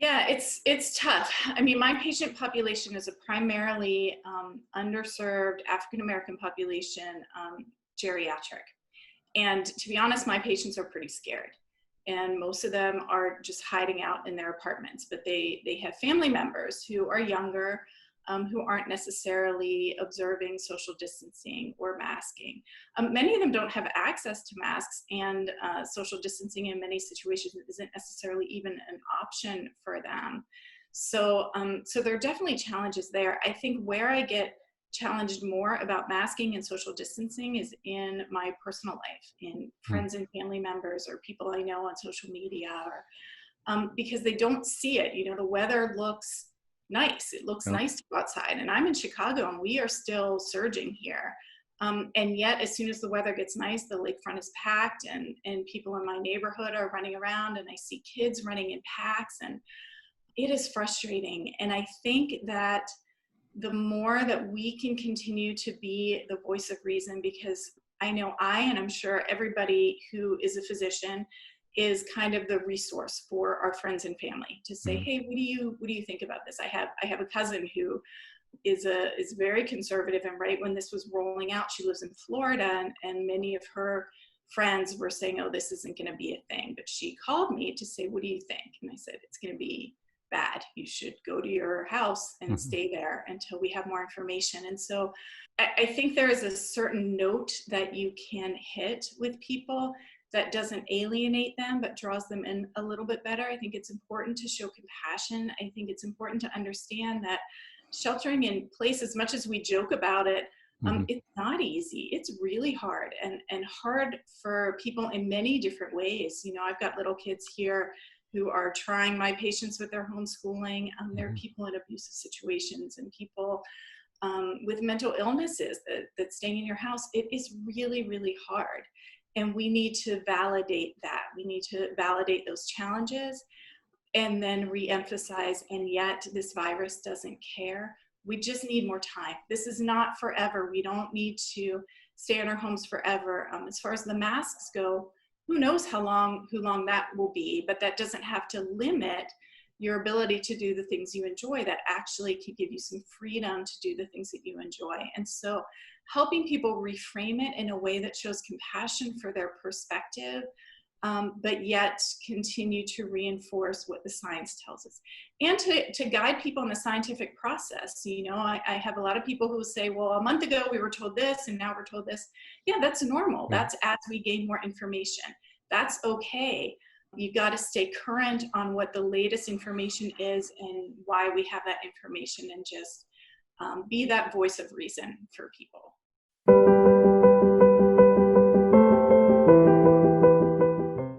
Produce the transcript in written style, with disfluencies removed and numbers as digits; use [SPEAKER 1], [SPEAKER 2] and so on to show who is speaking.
[SPEAKER 1] Yeah, it's tough. I mean, my patient population is a primarily underserved African American population, geriatric. And to be honest, my patients are pretty scared. And most of them are just hiding out in their apartments, but they have family members who are younger, who aren't necessarily observing social distancing or masking. Many of them don't have access to masks, and social distancing in many situations isn't necessarily even an option for them. So, so there are definitely challenges there. I think where I get challenged more about masking and social distancing is in my personal life, in friends and family members or people I know on social media, or because they don't see it. You know, the weather looks nice. It looks
[SPEAKER 2] Yep.
[SPEAKER 1] nice to go outside. And I'm in Chicago and we are still surging here. And yet, as soon as the weather gets nice, the lakefront is packed, and people in my neighborhood are running around, and I see kids running in packs, and it is frustrating. And I think that the more that we can continue to be the voice of reason, because I know and I'm sure everybody who is a physician is kind of the resource for our friends and family to say,
[SPEAKER 2] Mhm.
[SPEAKER 1] hey, what do you think about this? I have a cousin who is very conservative, and right when this was rolling out, she lives in Florida, and many of her friends were saying, oh, this isn't going to be a thing. But she called me to say, what do you think? And I said, it's going to be bad. You should go to your house and
[SPEAKER 2] Mhm.
[SPEAKER 1] stay there until we have more information. And so I think there is a certain note that you can hit with people that doesn't alienate them, but draws them in a little bit better. I think it's important to show compassion. I think it's important to understand that sheltering in place, as much as we joke about it,
[SPEAKER 2] Mhm.
[SPEAKER 1] it's not easy. It's really hard, and hard for people in many different ways. You know, I've got little kids here who are trying my patience with their homeschooling. There are
[SPEAKER 2] Mhm.
[SPEAKER 1] people in abusive situations, and people with mental illnesses that staying in your house. It is really, really hard. And we need to validate that. We need to validate those challenges and then re-emphasize, and yet this virus doesn't care. We just need more time. This is not forever. We don't need to stay in our homes forever. As far as the masks go, who knows how long that will be, but that doesn't have to limit your ability to do the things you enjoy. That actually can give you some freedom to do the things that you enjoy. And so helping people reframe it in a way that shows compassion for their perspective, but yet continue to reinforce what the science tells us, and to guide people in the scientific process. You know, I have a lot of people who say, well, a month ago we were told this and now we're told this. Yeah, that's normal.
[SPEAKER 2] Yeah.
[SPEAKER 1] That's as we gain more information. That's okay. You've got to stay current on what the latest information is and why we have that information, and just be that voice of reason for people.